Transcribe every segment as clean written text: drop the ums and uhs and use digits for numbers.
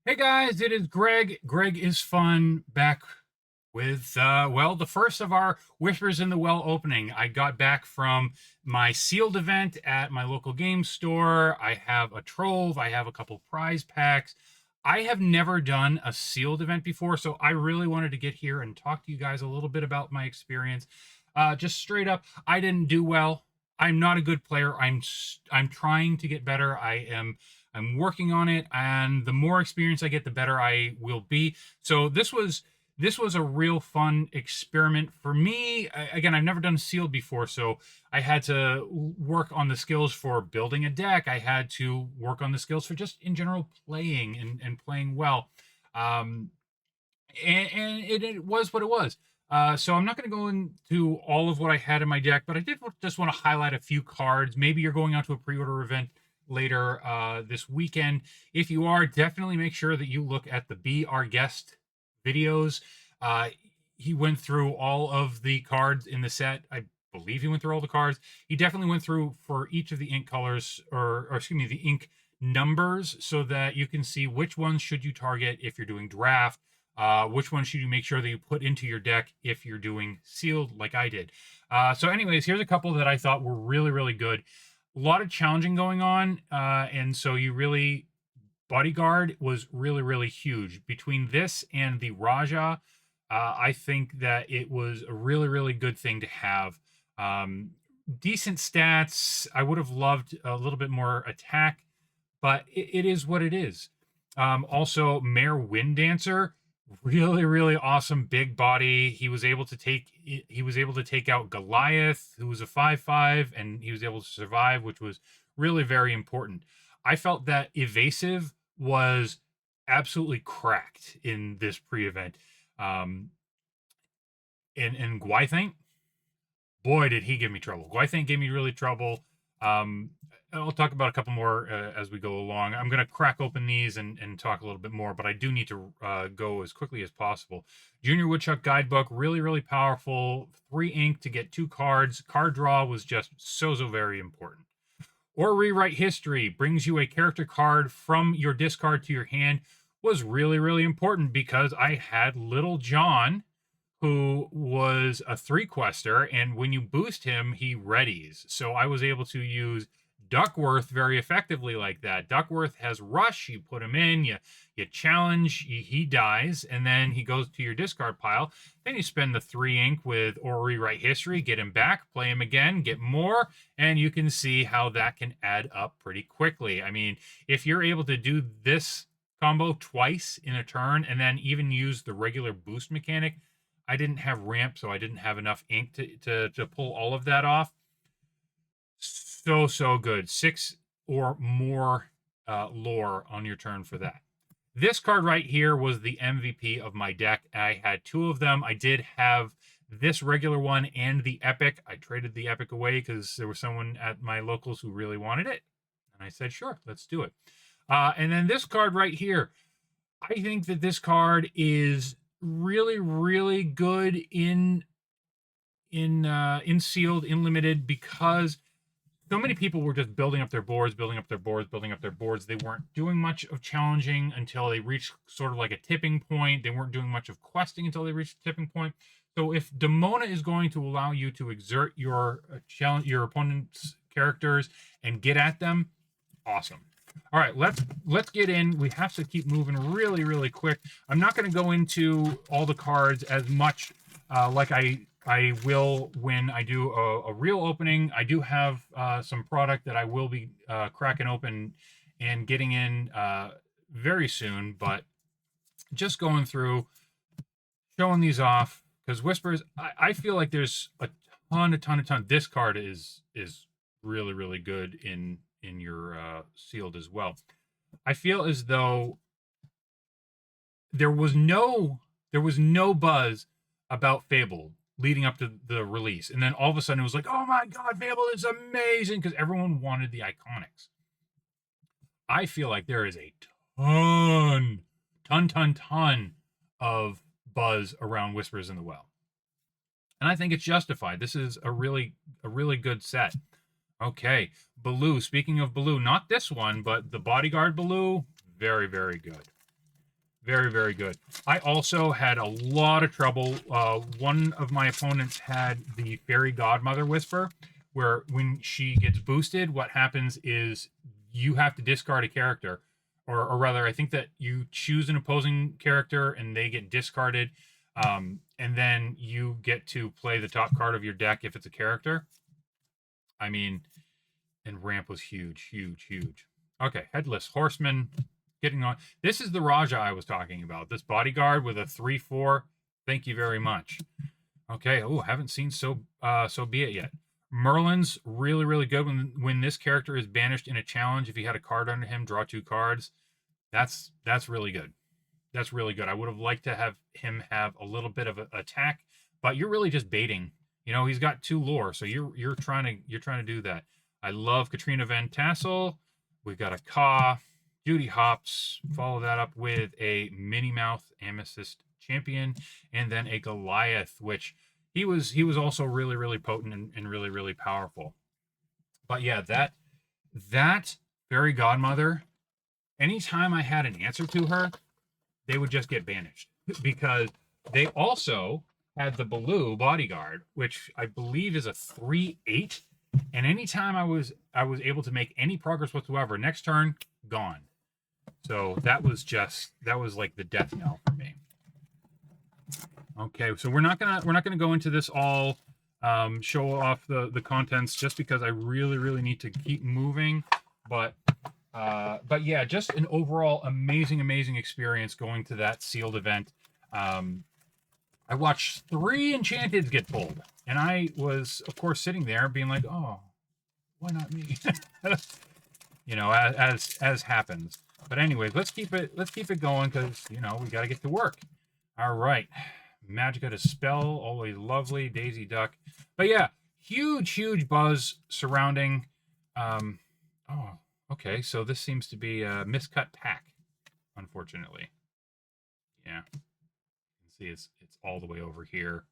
Hey guys, it is Greg. Greg is fun back with well, the first of our Whispers in the Well opening. I got back from my sealed event at my local game store. I have a Trove, I have a couple prize packs. I have never done a sealed event before, so I really wanted to get here and talk to you guys a little bit about my experience. Just straight up, I didn't do well. I'm not a good player. I'm trying to get better. I'm working on it, and the more experience I get, the better I will be. So this was a real fun experiment for me. Again, I've never done sealed before, so I had to work on the skills for building a deck. I had to work on the skills for just in general playing and playing well. Um, and it was what it was. So I'm not going to go into all of what I had in my deck, but I did just want to highlight a few cards. Maybe you're going out to a pre-order event later this weekend. If you are, definitely make sure that you look at the Be Our Guest videos. Uh, he went through all of the cards in the set. I believe he went through all the cards. He definitely went through for each of the ink colors, or excuse me, the ink numbers, so that you can see which ones should you target if you're doing draft, which one should you make sure that you put into your deck if you're doing sealed like I did. So anyways, here's a couple that I thought were really, really good. A lot of challenging going on, and so you really Bodyguard was really, really huge. Between this and the Raja, I think that it was a really, really good thing to have. Um, Decent stats. I would have loved a little bit more attack, but it is what it is. Also, Mayor Wind Dancer, really, really awesome, big body. He was able to take out Goliath, who was a 5/5, and he was able to survive, which was really very important. I felt that evasive was absolutely cracked in this pre-event. Um, and Gwythaint, boy, did he give me trouble. Gwythaint gave me really trouble. Um, I'll talk about a couple more as we go along. I'm going to crack open these and talk a little bit more, but I do need to go as quickly as possible. Junior Woodchuck Guidebook, really, really powerful. 3 ink to get 2 cards. Card draw was just so very important. Or Rewrite History brings you a character card from your discard to your hand, was really, really important because I had Little John, who was a 3 quester, and when you boost him, he readies. So I was able to use Duckworth very effectively like that. Duckworth has rush. You put him in, you challenge, he dies, and then he goes to your discard pile. Then you spend the 3 ink with or Rewrite History, get him back, play him again, get more, and you can see how that can add up pretty quickly. I mean, if you're able to do this combo twice in a turn and then even use the regular boost mechanic, I didn't have ramp, so I didn't have enough ink to pull all of that off. So good. 6 or more lore on your turn for that. This card right here was the MVP of my deck. I had 2 of them. I did have this regular one and the epic. I traded the epic away because there was someone at my locals who really wanted it. And I said, sure, let's do it. And then this card right here. I think that this card is really, really good in sealed, in limited, because so many people were just building up their boards, building up their boards, building up their boards. They weren't doing much of challenging until they reached sort of like a tipping point. They weren't doing much of questing until they reached a tipping point. So if Demona is going to allow you to exert your challenge, your opponent's characters, and get at them, awesome. All right, let's get in. We have to keep moving really, really quick. I'm not going to go into all the cards as much like I will when I do a real opening. I do have some product that I will be cracking open and getting in very soon, but just going through, showing these off, because Whispers, I feel like there's a ton. This card is really, really good in your sealed as well. I feel as though there was no buzz about Fable leading up to the release, and then all of a sudden it was like, oh my god, Fable is amazing, because everyone wanted the iconics. I feel like there is a ton of buzz around Whispers in the Well, and I think it's justified. This is a really good set. Okay, Baloo. Speaking of Baloo, not this one, but the Bodyguard Baloo, very, very good. Very, very good. I also had a lot of trouble. One of my opponents had the Fairy Godmother Whisper, where when she gets boosted, what happens is you have to discard a character. Or rather, I think that you choose an opposing character and they get discarded. And then you get to play the top card of your deck if it's a character. I mean, and ramp was huge, huge, huge. Okay, Headless Horseman getting on. This is the Raja I was talking about. This bodyguard with a 3/4. Thank you very much. Okay. Oh, haven't seen so be it yet. Merlin's really, really good when this character is banished in a challenge. If he had a card under him, draw 2 cards. That's really good. That's really good. I would have liked to have him have a little bit of an attack, but you're really just baiting. You know, he's got 2 lore, so you're trying to do that. I love Katrina Van Tassel. We've got a Ka, Judy Hopps. Follow that up with a Minnie Mouth Amethyst Champion, and then a Goliath, which he was also really, really potent and really, really powerful. But yeah, that Fairy Godmother, anytime I had an answer to her, they would just get banished because they also had the Baloo bodyguard, which I believe is a 3/8. And anytime I was able to make any progress whatsoever, next turn, gone. So that was like the death knell for me. Okay, so we're not gonna go into this all, show off the contents just because I really, really need to keep moving. But yeah, just an overall amazing, amazing experience going to that sealed event. I watched 3 Enchanteds get pulled, and I was, of course, sitting there being like, "Oh, why not me?" You know, as happens. But anyways, let's keep it going because we got to get to work. All right, Magica to spell, always lovely. Daisy Duck, but yeah, huge buzz surrounding. Oh, okay, so this seems to be a miscut pack, unfortunately. Yeah. See, it's all the way over here.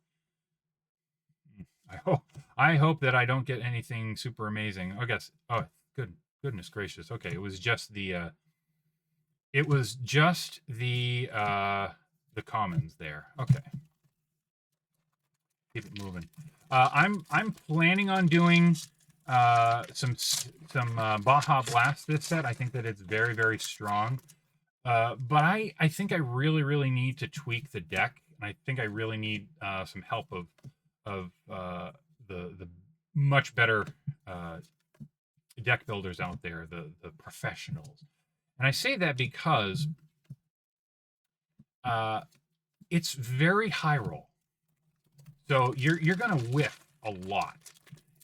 I hope that I don't get anything super amazing. I guess. Oh, goodness gracious. Okay, it was just the commons there. Okay, keep it moving. I'm planning on doing some Baja Blast this set. I think that it's very, very strong. But I think I really, really need to tweak the deck, and I think I really need some help of the much better deck builders out there, the professionals. And I say that because it's very high roll, so you're gonna whiff a lot,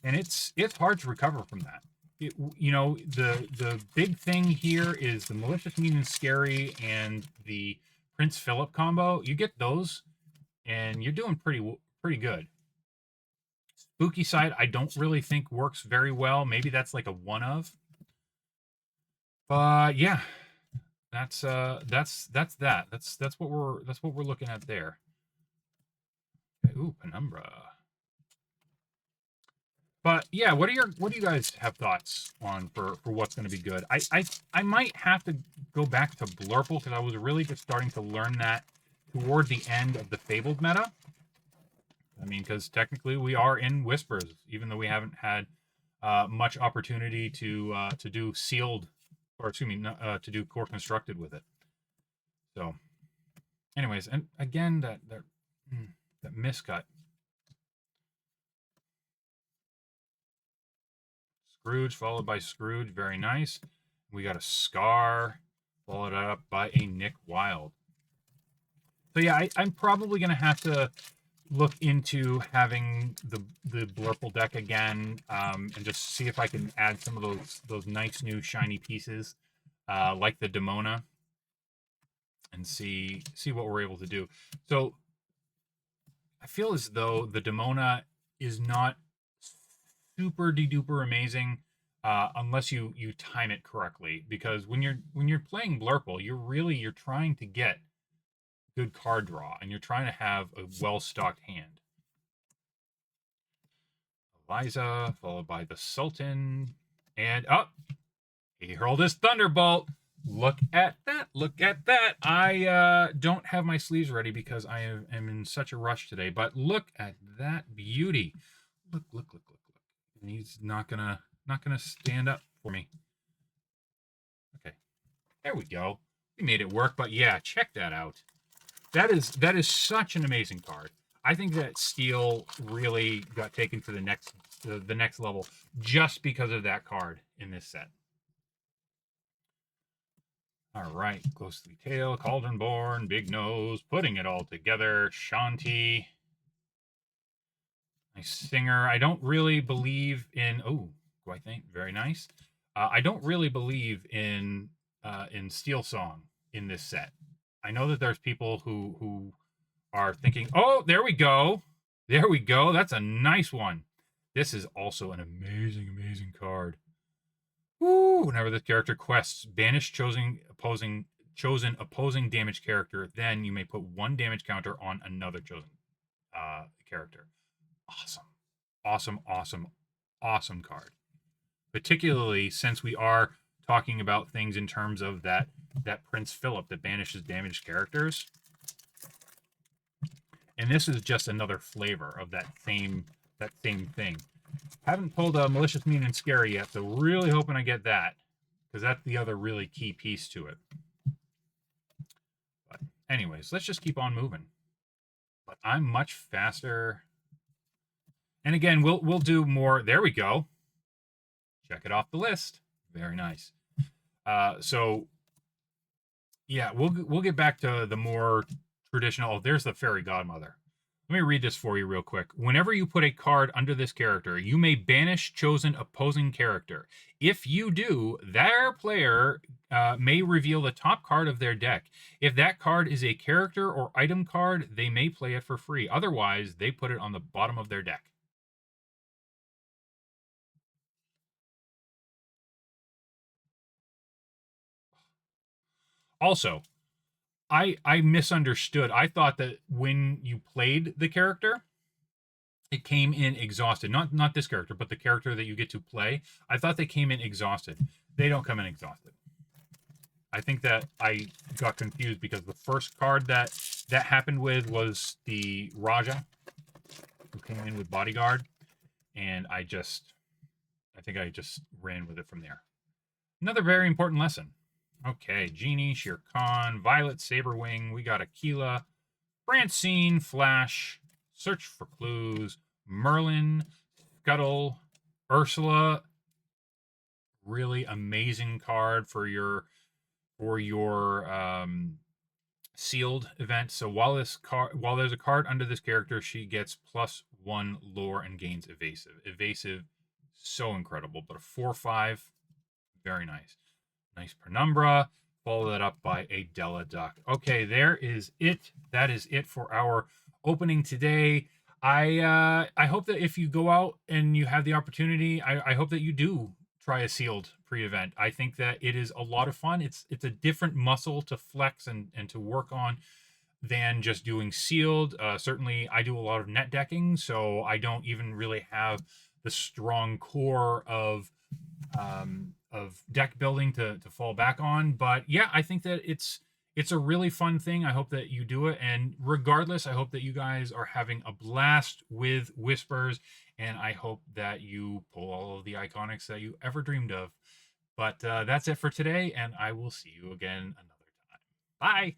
and it's hard to recover from that. The big thing here is the Malicious Mean and Scary and the Prince Philip combo. You get those, and you're doing pretty good. Spooky Side, I don't really think works very well. Maybe that's like a one of. But yeah, that's that. That's what we're looking at there. Okay, ooh, Penumbra. But yeah, what do you guys have thoughts on for what's going to be good? I might have to go back to Blurple because I was really just starting to learn that toward the end of the Fabled meta. I mean, because technically we are in Whispers, even though we haven't had much opportunity to do sealed, or excuse me, to do core constructed with it. So, anyways, and again that miscut. Scrooge followed by Scrooge, very nice. We got a Scar followed up by a Nick Wilde. So yeah, I'm probably gonna have to look into having the Blurple deck again, and just see if I can add some of those nice new shiny pieces, like the Demona, and see what we're able to do. So I feel as though the Demona is not super duper amazing unless you time it correctly, because when you're playing Blurple, you're trying to get good card draw, and you're trying to have a well-stocked hand. Eliza, followed by the Sultan, and he hurled his Thunderbolt. Look at that. Look at that. I don't have my sleeves ready because I am in such a rush today. But look at that beauty. Look, look, look, look, look. And he's not gonna stand up for me. Okay, there we go. We made it work. But yeah, check that out. That is such an amazing card. I think that Steel really got taken to the next level just because of that card in this set. All right, Ghostly Tail, Cauldronborn, Big Nose, putting it all together. Shanti, nice singer. I don't really believe in. Oh, do I think very nice? I don't really believe in Steel Song in this set. I know that there's people who are thinking, oh, there we go. There we go. That's a nice one. This is also an amazing, amazing card. Woo! Whenever this character quests, banish chosen opposing damage character, then you may put 1 damage counter on another chosen character. Awesome. Awesome, awesome, awesome card. Particularly since we are talking about things in terms of that Prince Philip that banishes damaged characters. And this is just another flavor of that same thing. Haven't pulled a Malicious, Mean, and Scary yet, so really hoping I get that, because that's the other really key piece to it. But anyways, let's just keep on moving. But I'm much faster. And again, we'll do more. There we go. Check it off the list. Very nice. So yeah, we'll get back to the more traditional. Oh, there's the Fairy Godmother. Let me read this for you real quick. Whenever you put a card under this character, you may banish chosen opposing character. If you do, their player may reveal the top card of their deck. If that card is a character or item card, they may play it for free. Otherwise, they put it on the bottom of their deck. Also, I misunderstood. I thought that when you played the character, it came in exhausted. Not this character, but the character that you get to play. I thought they came in exhausted. They don't come in exhausted. I think that I got confused because the first card that happened with was the Raja, who came in with Bodyguard, and I think I just ran with it from there. Another very important lesson. Okay, Genie, Shere Khan, Violet, Saberwing. We got Aquila, Francine, Flash, Search for Clues, Merlin, Scuttle, Ursula. Really amazing card for your sealed event. So while there's a card under this character, she gets +1 lore and gains evasive. Evasive, so incredible. But a 4/5, very nice. Nice Penumbra. Follow that up by a Della Duck. Okay, there is it. That is it for our opening today. I hope that if you go out and you have the opportunity, I hope that you do try a sealed pre-event. I think that it is a lot of fun. It's a different muscle to flex and to work on than just doing sealed. Certainly, I do a lot of net decking, so I don't even really have the strong core of deck building to fall back on. But yeah, I think that it's a really fun thing. I hope that you do it, and regardless, I hope that you guys are having a blast with Whispers, and I hope that you pull all of the iconics that you ever dreamed of. But that's it for today, and I will see you again another time. Bye.